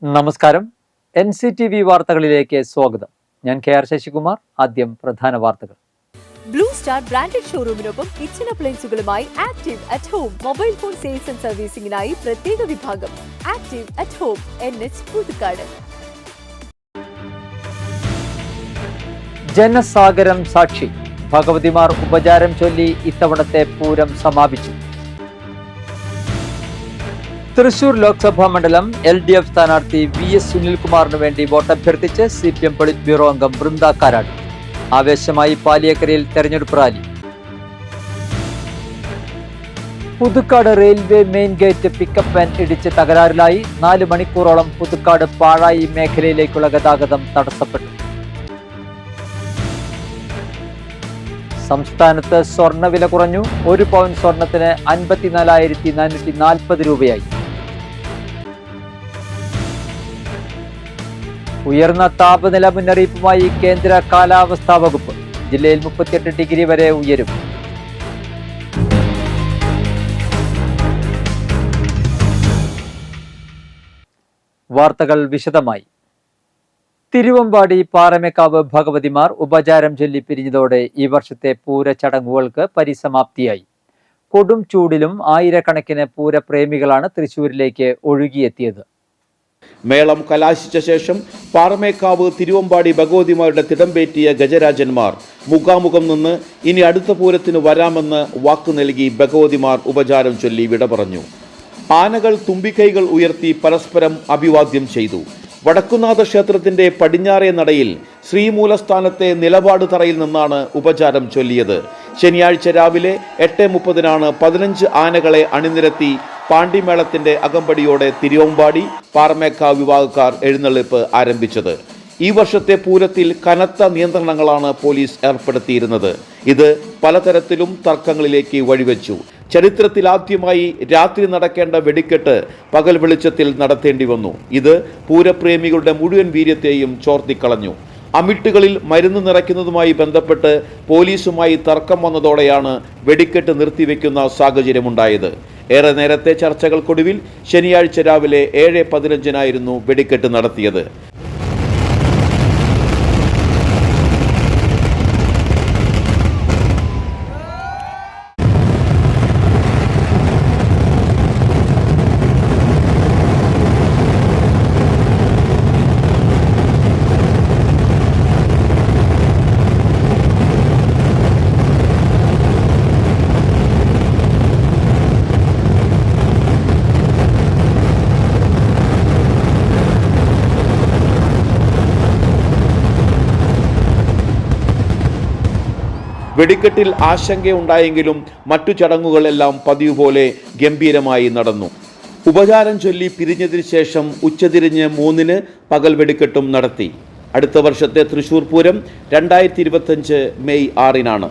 നമസ്കാരം. NCTV വാർത്തകളിലേക്ക് സ്വാഗതം. ഞാൻ KR ശശികുമാർ. ആദ്യം പ്രധാന വാർത്തകൾ. ബ്ലൂ സ്റ്റാർ ബ്രാൻഡഡ് ഷോറൂമിനൊപ്പം കിച്ചൺ അപ്ലയൻസുകളുമായി active at home mobile phone sales and സർവീസിംഗിനായി പ്രത്യേക വിഭാഗം active at home NH Puthukkad. ജനസാഗരം സാക്ഷി. ഭഗവതിമാർ ഉപചാരം ചൊല്ലി ഇത്തവണത്തെ പൂരം സമാപിച്ചു. തൃശൂർ ലോക്സഭാ മണ്ഡലം LDF സ്ഥാനാർത്ഥി VS സുനിൽകുമാറിന് വേണ്ടി വോട്ടഭ്യർത്ഥിച്ച് CPM പൊളിറ്റ് ബ്യൂറോ അംഗം ബൃന്ദ കാരാട്ട്. ആവേശമായി പാലിയേക്കരയിൽ തെരഞ്ഞെടുപ്പ് rally. Puthukkad railway main gate pickup van ഇടിച്ച് തകരാറിലായി. 4 മണിക്കൂറോളം പുതുക്കാട് പാഴായി മേഖലയിലേക്കുള്ള ഗതാഗതം തടസ്സപ്പെട്ടു. സംസ്ഥാനത്ത് സ്വർണ്ണവില കുറഞ്ഞു. 1 പവൻ സ്വർണത്തിന് 54,440 രൂപയായി. ഉയർന്ന താപനില മുന്നറിയിപ്പുമായി കേന്ദ്ര കാലാവസ്ഥാ വകുപ്പ്. ജില്ലയിൽ 38 ഡിഗ്രി വരെ ഉയരും. വാർത്തകൾ വിശദമായി. തിരുവമ്പാടി പാറമേക്കാവ് ഭഗവതിമാർ ഉപചാരം ചൊല്ലി പിരിഞ്ഞതോടെ ഈ വർഷത്തെ പൂരച്ചടങ്ങുകൾക്ക് പരിസമാപ്തിയായി. കൊടും ചൂടിലും ആയിരക്കണക്കിന് പൂരപ്രേമികളാണ് തൃശൂരിലേക്ക് ഒഴുകിയെത്തിയത്. മേളം കലാശിച്ച ശേഷം പാറമേക്കാവ് തിരുവമ്പാടി ഭഗവതിമാരുടെ തിടമ്പേറ്റിയ ഗജരാജന്മാർ മുഖാമുഖം നിന്ന് ഇനി അടുത്ത പൂരത്തിന് വരാമെന്ന് വാക്കു നൽകി ഭഗവതിമാർ ഉപചാരം ചൊല്ലി വിട പറഞ്ഞു. ആനകൾ തുമ്പിക്കൈകൾ ഉയർത്തി പരസ്പരം അഭിവാദ്യം ചെയ്തു. വടക്കുന്നാഥ ക്ഷേത്രത്തിന്റെ പടിഞ്ഞാറേ നടയിൽ ശ്രീമൂലസ്ഥാനത്തെ നിലപാട് തറയിൽ നിന്നാണ് ഉപചാരം ചൊല്ലിയത്. ശനിയാഴ്ച രാവിലെ 8:30 15 ആനകളെ അണിനിരത്തി പാണ്ടിമേളത്തിന്റെ അകമ്പടിയോടെ തിരുവമ്പാടി പാറമേക്കാവ് വിഭാഗക്കാർ എഴുന്നള്ളിപ്പ് ആരംഭിച്ചത്. ഈ വർഷത്തെ പൂരത്തിൽ കനത്ത നിയന്ത്രണങ്ങളാണ് പോലീസ് ഏർപ്പെടുത്തിയിരുന്നത്. ഇത് പലതരത്തിലും തർക്കങ്ങളിലേക്ക് വഴിവെച്ചു. ചരിത്രത്തിൽ ആദ്യമായി രാത്രി നടക്കേണ്ട വെടിക്കെട്ട് പകൽ വെളിച്ചത്തിൽ നടത്തേണ്ടി വന്നു. ഇത് പൂരപ്രേമികളുടെ മുഴുവൻ വീര്യത്തെയും ചോർത്തിക്കളഞ്ഞു. അമിട്ടുകളിൽ മരുന്ന് നിറയ്ക്കുന്നതുമായി ബന്ധപ്പെട്ട് പോലീസുമായി തർക്കം വന്നതോടെയാണ് വെടിക്കെട്ട് നിർത്തിവെക്കുന്ന സാഹചര്യമുണ്ടായത്. ഏറെ നേരത്തെ ചർച്ചകൾക്കൊടുവിൽ ശനിയാഴ്ച രാവിലെ 7:15 വെടിക്കെട്ട് നടത്തിയത്. വെടിക്കെട്ടിൽ ആശങ്കയുണ്ടായെങ്കിലും മറ്റു ചടങ്ങുകളെല്ലാം പതിവ് പോലെ ഗംഭീരമായി നടന്നു. ഉപചാരം ചൊല്ലി പിരിഞ്ഞതിന് ശേഷം ഉച്ചതിരിഞ്ഞ് 3-ന് പകൽ വെടിക്കെട്ടും നടത്തി. അടുത്ത വർഷത്തെ തൃശൂർ പൂരം 2025 മെയ് 6-നാണ്.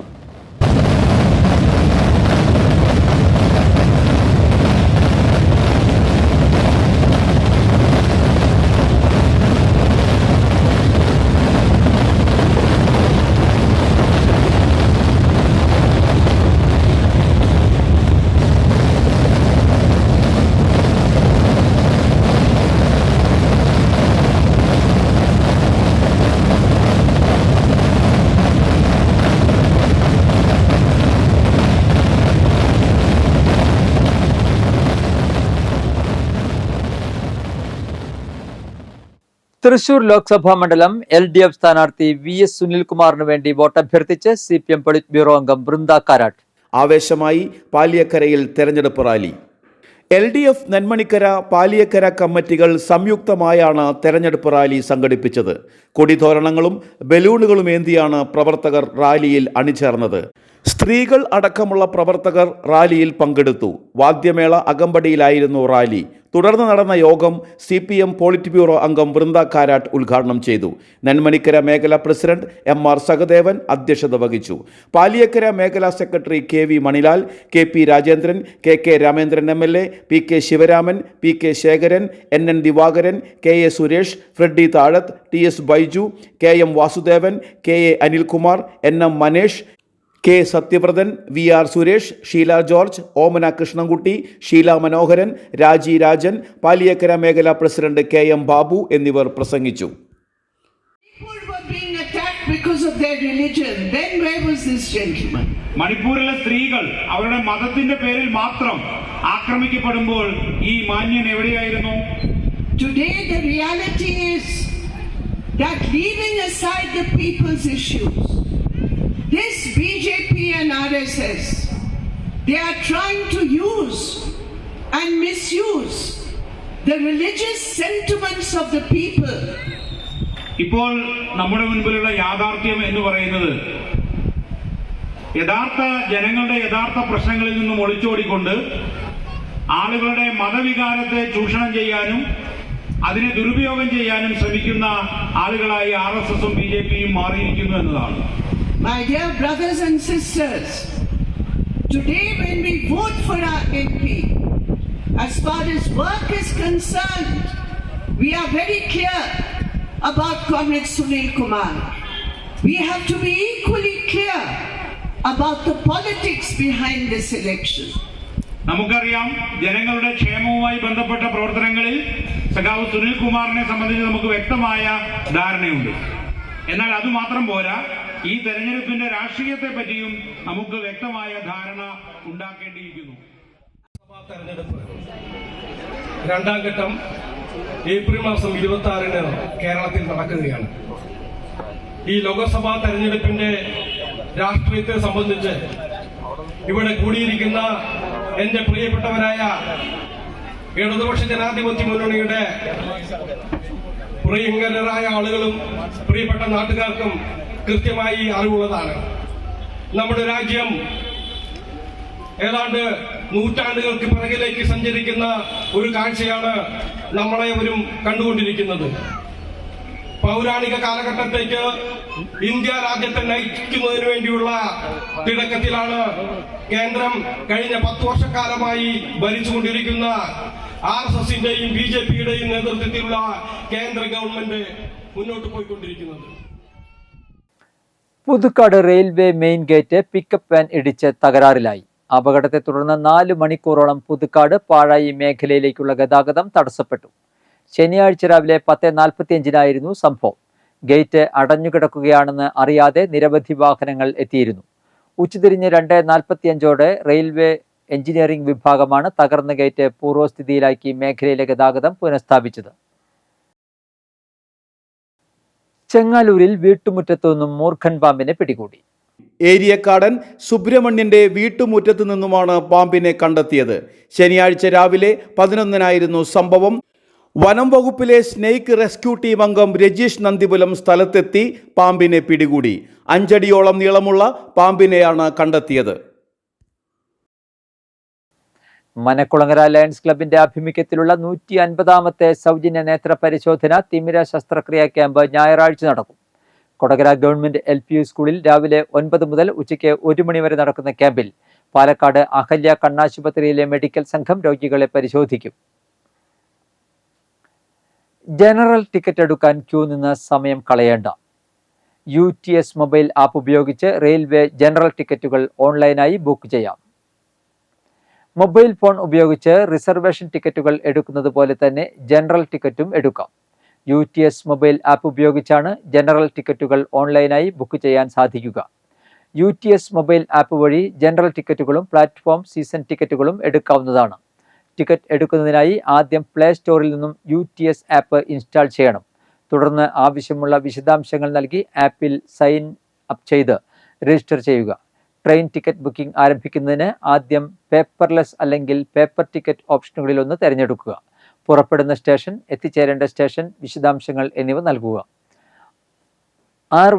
തൃശൂർ ലോക്സഭാ മണ്ഡലം LDF സ്ഥാനാർത്ഥി VS സുനിൽകുമാറിന് വേണ്ടി വോട്ടഭ്യർത്ഥിച്ച് CPM പൊളിറ്റ് ബ്യൂറോ അംഗം ബൃന്ദ കാരാട്ട്. ആവേശമായി പാലിയേക്കരയിൽ തെരഞ്ഞെടുപ്പ് റാലി. LDF നെന്മണിക്കര പാലിയേക്കര കമ്മിറ്റികൾ സംയുക്തമായാണ് തെരഞ്ഞെടുപ്പ് റാലി സംഘടിപ്പിച്ചത്. കൊടിതോരണങ്ങളും ബലൂണുകളും ഏന്തിയാണ് പ്രവർത്തകർ റാലിയിൽ അണിചേർന്നത്. സ്ത്രീകൾ അടക്കമുള്ള പ്രവർത്തകർ റാലിയിൽ പങ്കെടുത്തു. വാദ്യമേള അകമ്പടിയിലായിരുന്നു റാലി. തുടർന്ന് നടന്ന യോഗം CPM പൊളിറ്റ് ബ്യൂറോ അംഗം ബൃന്ദ കാരാട്ട് ഉദ്ഘാടനം ചെയ്തു. നെന്മണിക്കര മേഖലാ പ്രസിഡന്റ് MR സഹദേവൻ അധ്യക്ഷത വഹിച്ചു. പാലിയേക്കര മേഖലാ secretary KV Manilal, KP Rajendran, KK Ramendran MLA, PK Sivaraman, PK Sekharan, NN Divakaran, KA Suresh, Freddy Thazhath, TS Baiju, KM Vasudevan, KA Anilkumar, NM Manesh, K Sathyavrathan, V R. Suresh, Sheela George, Omana Krishnankutty, Sheela Manoharan, Raji Rajan, Paliyekkara മേഖലാ പ്രസിഡന്റ് കെ.എം. ബാബു എന്നിവർ പ്രസംഗിച്ചു. മണിപ്പൂരിലെ സ്ത്രീകൾ അവരുടെ മതത്തിന്റെ പേരിൽ മാത്രം ആക്രമിക്കപ്പെടുമ്പോൾ ഈ മാന്യൻ എവിടെയായിരുന്നു? Today the reality is that leaving aside the people's issues, this BJP and RSS, they are trying to use and misuse the religious sentiments of the people. ഇപ്പോൾ നമ്മുടെ മുൻപിലുള്ള യാഥാർത്ഥ്യം എന്ന് പറയുന്നത് യഥാർത്ഥ ജനങ്ങളുടെ യഥാർത്ഥ പ്രശ്നങ്ങളിൽ നിന്നും ഒളിച്ചോടിക്കൊണ്ട് ആളുകളുടെ മതവികാരത്തെ ചൂഷണം ചെയ്യാനും അതിനെ ദുരുപയോഗം ചെയ്യാനും ശ്രമിക്കുന്ന ആളുകളായി RSSഉം BJPയും മാറിയിരിക്കുന്നു എന്നതാണ്. My dear brothers and sisters, today when we vote for our MP, as far as work is concerned, we are very clear about Comrade Sunil Kumar. We have to be equally clear about the politics behind this election. നമുക്കറിയാം, ജനങ്ങളുടെ ക്ഷേമവുമായി ബന്ധപ്പെട്ട പ്രവർത്തനങ്ങളിൽ സഖാവ് സുനിൽ കുമാറിനെ സംബന്ധിച്ച് നമുക്ക് വ്യക്തമായ ധാരണയുണ്ട്. എന്നാൽ അതുമാത്രം പോരാ, ഈ തെരഞ്ഞെടുപ്പിന്റെ രാഷ്ട്രീയത്തെ പറ്റിയും നമുക്ക് വ്യക്തമായ ധാരണ ഉണ്ടാക്കേണ്ടിയിരിക്കുന്നു. തെരഞ്ഞെടുപ്പ് രണ്ടാം ഘട്ടം ഏപ്രിൽ മാസം 26-ന് കേരളത്തിൽ നടക്കുകയാണ്. ഈ ലോക്സഭാ തെരഞ്ഞെടുപ്പിന്റെ രാഷ്ട്രീയത്തെ സംബന്ധിച്ച് ഇവിടെ കൂടിയിരിക്കുന്ന എന്റെ പ്രിയപ്പെട്ടവരായ ഇടതുപക്ഷ ജനാധിപത്യ മുന്നണിയുടെ പ്രിയങ്കരായ ആളുകളും പ്രിയപ്പെട്ട നാട്ടുകാർക്കും കൃത്യമായി അറിവുള്ളതാണ്. നമ്മുടെ രാജ്യം ഏതാണ്ട് നൂറ്റാണ്ടുകൾക്ക് പിറകിലേക്ക് സഞ്ചരിക്കുന്ന ഒരു കാഴ്ചയാണ് നമ്മളെവരും കണ്ടുകൊണ്ടിരിക്കുന്നത്. പൗരാണിക കാലഘട്ടത്തേക്ക് ഇന്ത്യ രാജ്യത്തെ നയിക്കുന്നതിന് വേണ്ടിയുള്ള തിടക്കത്തിലാണ് കേന്ദ്രം കഴിഞ്ഞ 10 വർഷക്കാലമായി ഭരിച്ചുകൊണ്ടിരിക്കുന്ന RSSന്റെയും BJPയുടെയും നേതൃത്വത്തിലുള്ള കേന്ദ്ര ഗവൺമെന്റ് മുന്നോട്ട് പോയിക്കൊണ്ടിരിക്കുന്നത്. Puthukkad railway main gate pickup van ഇടിച്ച് തകരാറിലായി. അപകടത്തെ തുടർന്ന് 4 മണിക്കൂറോളം പുതുക്കാട് പാഴായി മേഖലയിലേക്കുള്ള ഗതാഗതം തടസ്സപ്പെട്ടു. ശനിയാഴ്ച രാവിലെ 10:45-നായിരുന്നു സംഭവം. ഗേറ്റ് അടഞ്ഞുകിടക്കുകയാണെന്ന് അറിയാതെ നിരവധി വാഹനങ്ങൾ എത്തിയിരുന്നു. ഉച്ചതിരിഞ്ഞ് 2:45-ഓടെ റെയിൽവേ എഞ്ചിനീയറിംഗ് വിഭാഗമാണ് തകർന്ന ഗേറ്റ് പൂർവ്വസ്ഥിതിയിലാക്കി മേഖലയിലെ ഗതാഗതം പുനഃസ്ഥാപിച്ചത്. ചെങ്ങാലൂരിൽ വീട്ടുമുറ്റത്തു നിന്നും മൂർഖൻ പാമ്പിനെ പിടികൂടി. ഏരിയക്കാടൻ സുബ്രഹ്മണ്യന്റെ വീട്ടുമുറ്റത്തു നിന്നുമാണ് പാമ്പിനെ കണ്ടെത്തിയത്. ശനിയാഴ്ച രാവിലെ 11-നായിരുന്നു സംഭവം. വനം വകുപ്പിലെ സ്നേക്ക് റെസ്ക്യൂ ടീം അംഗം രജീഷ് നന്ദിപുലം സ്ഥലത്തെത്തി പാമ്പിനെ പിടികൂടി. 5 അടിയോളം നീളമുള്ള പാമ്പിനെയാണ് കണ്ടെത്തിയത്. മനക്കുളങ്ങര ലയൺസ് ക്ലബിന്റെ ആഭിമുഖ്യത്തിലുള്ള 150ാമത്തെ സൗജന്യ നേത്ര പരിശോധന തിമിര ശസ്ത്രക്രിയാ ക്യാമ്പ് ഞായറാഴ്ച നടക്കും. കൊടകര ഗവൺമെന്റ് LP സ്കൂളിൽ രാവിലെ 9 മുതൽ ഉച്ചയ്ക്ക് 1 മണി വരെ നടക്കുന്ന ക്യാമ്പിൽ പാലക്കാട് അഹല്യ കണ്ണാശുപത്രിയിലെ മെഡിക്കൽ സംഘം രോഗികളെ പരിശോധിക്കും. ജനറൽ ടിക്കറ്റ് എടുക്കാൻ ക്യൂ നിന്ന് സമയം കളയേണ്ട. UTS മൊബൈൽ ആപ്പ് ഉപയോഗിച്ച് റെയിൽവേ ജനറൽ ടിക്കറ്റുകൾ ഓൺലൈനായി ബുക്ക് ചെയ്യാം. മൊബൈൽ ഫോൺ ഉപയോഗിച്ച് റിസർവേഷൻ ടിക്കറ്റുകൾ എടുക്കുന്നത് പോലെ തന്നെ ജനറൽ ടിക്കറ്റും എടുക്കാം. UTS മൊബൈൽ ആപ്പ് ഉപയോഗിച്ചാണ് ജനറൽ ടിക്കറ്റുകൾ ഓൺലൈനായി ബുക്ക് ചെയ്യാൻ സാധിക്കുക. UTS മൊബൈൽ ആപ്പ് വഴി ജനറൽ ടിക്കറ്റുകളും പ്ലാറ്റ്ഫോം സീസൺ ടിക്കറ്റുകളും എടുക്കാവുന്നതാണ്. ടിക്കറ്റ് എടുക്കുന്നതിനായി ആദ്യം പ്ലേ സ്റ്റോറിൽ നിന്നും UTS ആപ്പ് ഇൻസ്റ്റാൾ ചെയ്യണം. തുടർന്ന് ആവശ്യമുള്ള വിശദാംശങ്ങൾ നൽകി ആപ്പിൽ സൈൻ അപ്പ് ചെയ്ത് രജിസ്റ്റർ ചെയ്യുക. ട്രെയിൻ ടിക്കറ്റ് ബുക്കിംഗ് ആരംഭിക്കുന്നതിന് ആദ്യം പേപ്പർലെസ് അല്ലെങ്കിൽ പേപ്പർ ടിക്കറ്റ് ഓപ്ഷനുകളിലൊന്ന് തിരഞ്ഞെടുക്കുക. പുറപ്പെടുന്ന സ്റ്റേഷൻ, എത്തിച്ചേരേണ്ട സ്റ്റേഷൻ, വിശദാംശങ്ങൾ എന്നിവ നൽകുക.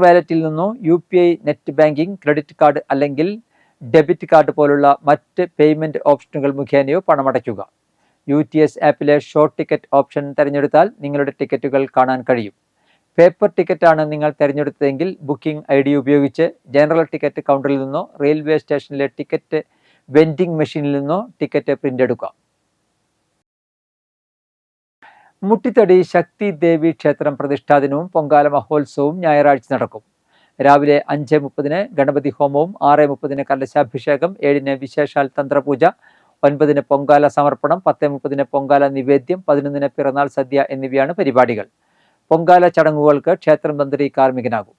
വാലറ്റിൽ നിന്നോ UPI net banking, credit card അല്ലെങ്കിൽ ഡെബിറ്റ് കാർഡ് പോലുള്ള മറ്റ് പേയ്മെന്റ് ഓപ്ഷനുകൾ മുഖേനയോ പണമടയ്ക്കുക. UTS ആപ്പിലെ ഷോർട്ട് ടിക്കറ്റ് ഓപ്ഷൻ തിരഞ്ഞെടുത്താൽ നിങ്ങളുടെ ടിക്കറ്റുകൾ കാണാൻ കഴിയും. പേപ്പർ ടിക്കറ്റാണ് നിങ്ങൾ തിരഞ്ഞെടുത്തതെങ്കിൽ ബുക്കിംഗ് ID ഉപയോഗിച്ച് ജനറൽ ടിക്കറ്റ് കൗണ്ടറിൽ നിന്നോ റെയിൽവേ സ്റ്റേഷനിലെ ടിക്കറ്റ് വെൻഡിംഗ് മെഷീനിൽ നിന്നോ ടിക്കറ്റ് പ്രിന്റ് എടുക്കാം. മുട്ടിത്തടി ശക്തി ദേവി ക്ഷേത്രം പ്രതിഷ്ഠാദിനവും പൊങ്കാല മഹോത്സവവും ഞായറാഴ്ച നടക്കും. രാവിലെ 5:30 ഗണപതി ഹോമവും 6:30 കലശാഭിഷേകം, 7 വിശേഷാൽ തന്ത്രപൂജ, 9 പൊങ്കാല സമർപ്പണം, 10:30 പൊങ്കാല നിവേദ്യം, 11 പിറന്നാൾ സദ്യ എന്നിവയാണ് പരിപാടികൾ. പൊങ്കാല ചടങ്ങുകൾക്ക് ക്ഷേത്രം തന്ത്രി കാർമ്മികനാകും.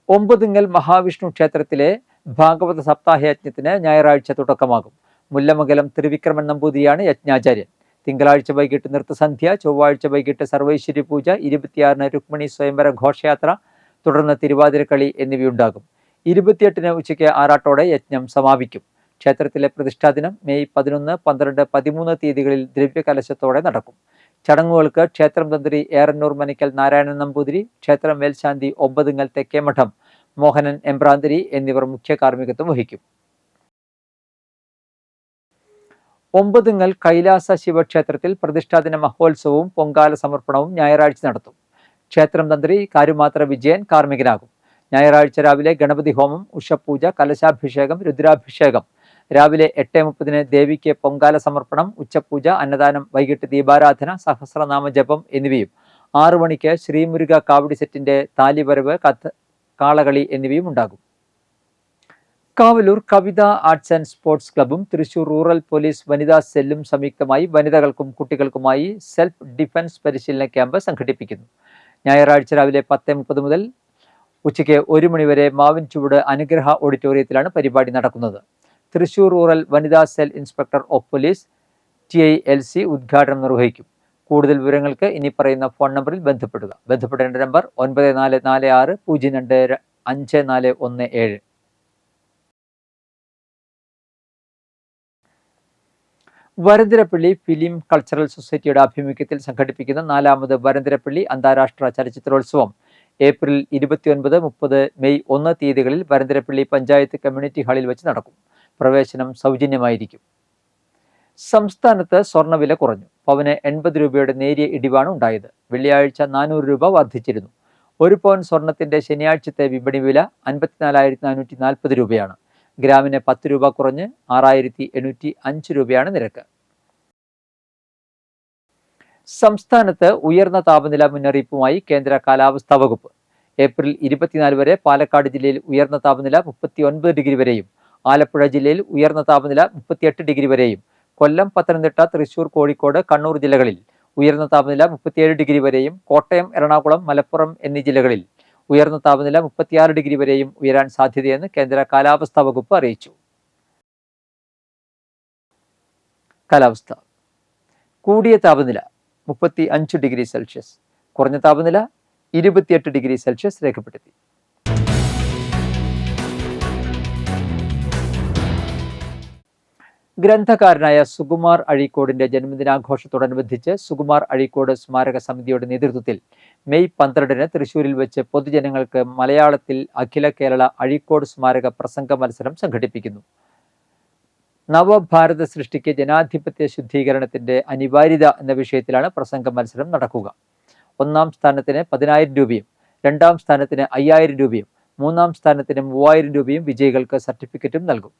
ഒമ്പതുങ്ങൽ മഹാവിഷ്ണു ക്ഷേത്രത്തിലെ ഭാഗവത സപ്താഹ യജ്ഞത്തിന് ഞായറാഴ്ച തുടക്കമാകും. മുല്ലമംഗലം ത്രിവിക്രമൻ നമ്പൂതിരിയാണ് യജ്ഞാചാര്യൻ. തിങ്കളാഴ്ച വൈകിട്ട് നൃത്തസന്ധ്യ, ചൊവ്വാഴ്ച വൈകിട്ട് സർവൈശ്വര്യ പൂജ, 26 രുക്മിണി സ്വയംവര ഘോഷയാത്ര, തുടർന്ന് തിരുവാതിരക്കളി എന്നിവയുണ്ടാകും. 28 ഉച്ചയ്ക്ക് ആറാട്ടോടെ യജ്ഞം സമാപിക്കും. ക്ഷേത്രത്തിലെ പ്രതിഷ്ഠാദിനം മെയ് 11, 12, 13 തീയതികളിൽ ദ്രവ്യകലശത്തോടെ നടക്കും. ചടങ്ങുകൾക്ക് ക്ഷേത്രം തന്ത്രി ഏറന്നൂർ മനക്കൽ നാരായണൻ നമ്പൂതിരി, ക്ഷേത്രം മേൽശാന്തി ഒമ്പതുങ്ങൽ തെക്കേമഠം മോഹനൻ എമ്പ്രാന്തിരി എന്നിവർ മുഖ്യ കാർമ്മികത്വം വഹിക്കും. ഒമ്പതുങ്ങൽ കൈലാസ ശിവക്ഷേത്രത്തിൽ പ്രതിഷ്ഠാദിന മഹോത്സവവും പൊങ്കാല സമർപ്പണവും ഞായറാഴ്ച നടത്തും. ക്ഷേത്രം തന്ത്രി കാരുമാത്ര വിജയൻ കാർമ്മികനാകും. ഞായറാഴ്ച രാവിലെ ഗണപതി ഹോമം, ഉഷപൂജ, കലശാഭിഷേകം, രുദ്രാഭിഷേകം, രാവിലെ 8:30 ദേവിക്ക് പൊങ്കാല സമർപ്പണം, ഉച്ചപൂജ, അന്നദാനം, വൈകിട്ട് ദീപാരാധന, സഹസ്രനാമ ജപം എന്നിവയും 6 മണിക്ക് ശ്രീമുരുക കാവടി സെറ്റിന്റെ താലിവരവ്, കാളകളി എന്നിവയും ഉണ്ടാകും. Kavalur Kavitha arts and sports ക്ലബും തൃശൂർ റൂറൽ പോലീസ് വനിതാ സെല്ലും സംയുക്തമായി വനിതകൾക്കും കുട്ടികൾക്കുമായി സെൽഫ് ഡിഫൻസ് പരിശീലന ക്യാമ്പ് സംഘടിപ്പിക്കുന്നു. ഞായറാഴ്ച രാവിലെ 10:30 മുതൽ ഉച്ചയ്ക്ക് 1 മണി വരെ മാവിൻ ചുവട് അനുഗ്രഹ ഓഡിറ്റോറിയത്തിലാണ് പരിപാടി നടക്കുന്നത്. തൃശൂർ റൂറൽ വനിതാ cell inspector of police TILC ഉദ്ഘാടനം നിർവഹിക്കും. കൂടുതൽ വിവരങ്ങൾക്ക് ഇനി പറയുന്ന ഫോൺ നമ്പറിൽ ബന്ധപ്പെടുക. ബന്ധപ്പെടേണ്ട നമ്പർ 9446025417. വരന്തരപ്പള്ളി ഫിലിം കൾച്ചറൽ സൊസൈറ്റിയുടെ ആഭിമുഖ്യത്തിൽ സംഘടിപ്പിക്കുന്ന 4ാമത് വരന്തരപ്പള്ളി അന്താരാഷ്ട്ര ചലച്ചിത്രോത്സവം ഏപ്രിൽ 29, 30, മെയ് 1 തീയതികളിൽ വരന്തരപ്പള്ളി പഞ്ചായത്ത് കമ്മ്യൂണിറ്റി ഹാളിൽ വെച്ച് നടക്കും. പ്രവേശനം സൗജന്യമായിരിക്കും. സംസ്ഥാനത്ത് സ്വർണ്ണവില കുറഞ്ഞു. പവന് 80 രൂപയുടെ നേരിയ ഇടിവാണ് ഉണ്ടായത്. വെള്ളിയാഴ്ച 400 രൂപ വർദ്ധിച്ചിരുന്നു. 1 പവൻ സ്വർണത്തിന്റെ ശനിയാഴ്ചത്തെ വിപണി വില 54,440 രൂപയാണ്. ഗ്രാമിന് 10 രൂപ കുറഞ്ഞ് 6,805 രൂപയാണ് നിരക്ക്. സംസ്ഥാനത്ത് ഉയർന്ന താപനില മുന്നറിയിപ്പുമായി കേന്ദ്ര കാലാവസ്ഥാ വകുപ്പ്. ഏപ്രിൽ 24 വരെ പാലക്കാട് ജില്ലയിൽ ഉയർന്ന താപനില 39 ഡിഗ്രി വരെയും, ആലപ്പുഴ ജില്ലയിൽ ഉയർന്ന താപനില 38 ഡിഗ്രി വരെയും, കൊല്ലം, പത്തനംതിട്ട, തൃശൂർ, കോഴിക്കോട്, കണ്ണൂർ ജില്ലകളിൽ ഉയർന്ന താപനില 37 ഡിഗ്രി വരെയും, കോട്ടയം, എറണാകുളം, മലപ്പുറം എന്നീ ജില്ലകളിൽ ഉയർന്ന താപനില 36 ഡിഗ്രി വരെയും ഉയരാൻ സാധ്യതയെന്ന് കേന്ദ്ര കാലാവസ്ഥാ വകുപ്പ് അറിയിച്ചു. കാലാവസ്ഥ. കൂടിയ താപനില 35 ഡിഗ്രി സെൽഷ്യസ്, കുറഞ്ഞ താപനില 28 ഡിഗ്രി സെൽഷ്യസ് രേഖപ്പെടുത്തി. ഗ്രന്ഥകാരനായ സുകുമാർ അഴീക്കോടിന്റെ ജന്മദിനാഘോഷത്തോടനുബന്ധിച്ച് സുകുമാർ അഴീക്കോട് സ്മാരക സമിതിയുടെ നേതൃത്വത്തിൽ മെയ് 12 തൃശൂരിൽ വെച്ച് പൊതുജനങ്ങൾക്ക് മലയാളത്തിൽ അഖില കേരള അഴീക്കോട് സ്മാരക പ്രസംഗ മത്സരം സംഘടിപ്പിക്കുന്നു. നവഭാരത സൃഷ്ടിക്ക് ജനാധിപത്യ ശുദ്ധീകരണത്തിന്റെ അനിവാര്യത എന്ന വിഷയത്തിലാണ് പ്രസംഗ മത്സരം നടക്കുക. 1ാം സ്ഥാനത്തിന് 10,000 രൂപയും 2ാം സ്ഥാനത്തിന് 5,000 രൂപയും 3ാം സ്ഥാനത്തിന് 3,000 രൂപയും വിജയികൾക്ക് സർട്ടിഫിക്കറ്റും നൽകും.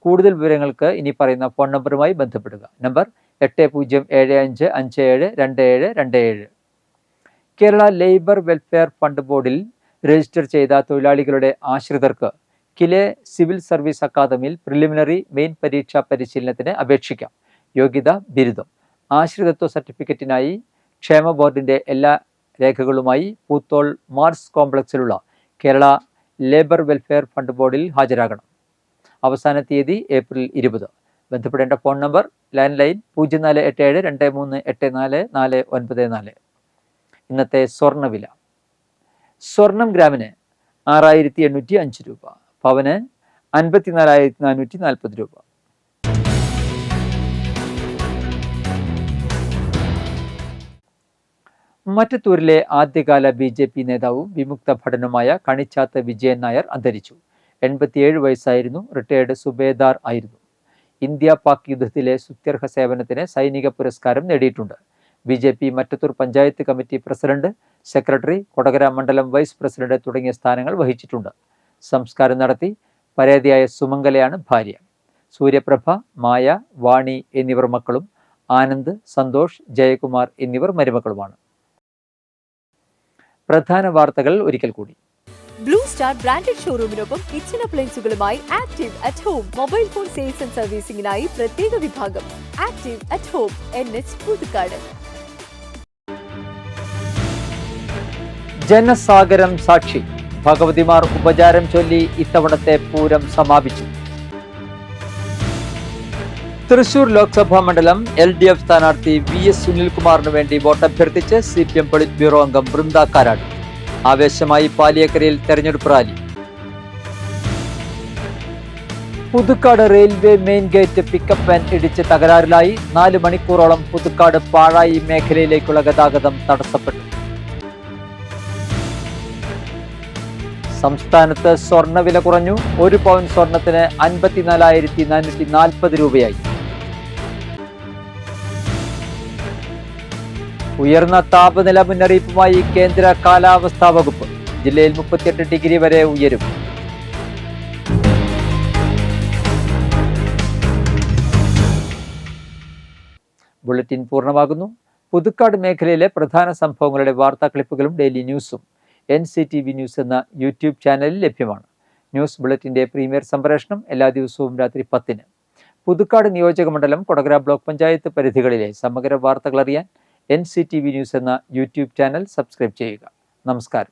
കൂടുതൽ വിവരങ്ങൾക്ക് ഇനി പറയുന്ന ഫോൺ നമ്പറുമായി ബന്ധപ്പെടുക. Number 8075572727. Kerala labour welfare fund ബോർഡിൽ രജിസ്റ്റർ ചെയ്ത തൊഴിലാളികളുടെ ആശ്രിതർക്ക് കിലെ സിവിൽ സർവീസ് അക്കാദമിയിൽ പ്രിലിമിനറി മെയിൻ പരീക്ഷാ പരിശീലനത്തിന് അപേക്ഷിക്കാം. യോഗ്യത ബിരുദം. ആശ്രിതത്വ സർട്ടിഫിക്കറ്റിനായി ക്ഷേമ ബോർഡിന്റെ എല്ലാ രേഖകളുമായി പൂത്തോൾ മാർസ് കോംപ്ലക്സിലുള്ള കേരള ലേബർ വെൽഫെയർ ഫണ്ട് ബോർഡിൽ ഹാജരാകണം. അവസാന തീയതി ഏപ്രിൽ 20. ബന്ധപ്പെടേണ്ട ഫോൺ നമ്പർ ലാൻഡ് ലൈൻ 0487238494. ഇന്നത്തെ സ്വർണ്ണവില. സ്വർണം ഗ്രാമിന് 6,805 രൂപ, പവന് 54,440 രൂപ. മറ്റത്തൂരിലെ ആദ്യകാല BJP നേതാവും വിമുക്ത ഭടനുമായ കണിച്ചാത്ത് വിജയൻ നായർ അന്തരിച്ചു. 87 വയസ്സായിരുന്നു. റിട്ടയേർഡ് സുബേദാർ ആയിരുന്നു. ഇന്ത്യ പാക് യുദ്ധത്തിലെ സ്തുത്യർഹ സേവനത്തിന് സൈനിക പുരസ്കാരം നേടിയിട്ടുണ്ട്. BJP Mattathur panchayat committee president, secretary, Kodakara മണ്ഡലം വൈസ് പ്രസിഡന്റ് തുടങ്ങിയ സ്ഥാനങ്ങൾ വഹിച്ചിട്ടുണ്ട്. സംസ്കാരം നടത്തി. പരാതിയായ സുമംഗലയാണ് ഭാര്യ. സൂര്യപ്രഭ, മായ, വാണി എന്നിവർ മക്കളും, ആനന്ദ്, സന്തോഷ്, ജയകുമാർ എന്നിവർ മരുമക്കളുമാണ്. പ്രധാന വാർത്തകൾ ഒരിക്കൽ കൂടി. സ്റ്റാർ ബ്രാൻഡഡ് ഷോറൂമിനൊപ്പം കിച്ചൺ അപ്ലയൻസുകളുമായി active at home mobile phone sales and സർവീസിംഗിനായി പ്രത്യേക വിഭാഗം. Active at home, NH Puthukkad. ജനസാഗരം സാക്ഷി. ഭഗവതിമാർ ഉപചാരം ചൊല്ലി ഇത്തവണത്തെ പൂരം സമാപിച്ചു. തൃശൂർ ലോക്സഭാ മണ്ഡലം LDF സ്ഥാനാർത്ഥി VS സുനിൽകുമാറിന് വേണ്ടി വോട്ടഭ്യർത്ഥിച്ച് CPM പൊളിറ്റ് ബ്യൂറോ അംഗം ബൃന്ദ കാരാട്ട്. ആവേശമായി പാലിയേക്കരയിൽ തെരഞ്ഞെടുപ്പ് rally. Puthukkad railway main gate pickup van ഇടിച്ച് തകരാറിലായി. 4 മണിക്കൂറോളം പുതുക്കാട് പാഴായി മേഖലയിലേക്കുള്ള ഗതാഗതം തടസ്സപ്പെട്ടു. സംസ്ഥാനത്ത് സ്വർണ്ണവില കുറഞ്ഞു. 1 പവൻ സ്വർണത്തിന് 54,440 രൂപയായി. ഉയർന്ന താപനില മുന്നറിയിപ്പുമായി കേന്ദ്ര കാലാവസ്ഥാ വകുപ്പ്. ജില്ലയിൽ 38 ഡിഗ്രി വരെ ഉയരും. ബുള്ളറ്റിൻ പൂർണ്ണമാകുന്നു. പുതുക്കാട് മേഖലയിലെ പ്രധാന സംഭവങ്ങളുടെ വാർത്താ ക്ലിപ്പുകളും ഡെയിലി ന്യൂസും NCTV ന്യൂസ് എന്ന യൂട്യൂബ് ചാനലിൽ ലഭ്യമാണ്. ന്യൂസ് ബുള്ളറ്റിന്റെ പ്രീമിയർ സംപ്രേഷണം എല്ലാ ദിവസവും രാത്രി 10-ന്. പുതുക്കാട് നിയോജക മണ്ഡലം, കൊടകര ബ്ലോക്ക് പഞ്ചായത്ത് പരിധികളിലെ സമഗ്ര വാർത്തകൾ അറിയാൻ NCTV ന്യൂസ് എന്ന യൂട്യൂബ് ചാനൽ സബ്സ്ക്രൈബ് ചെയ്യുക. നമസ്കാരം.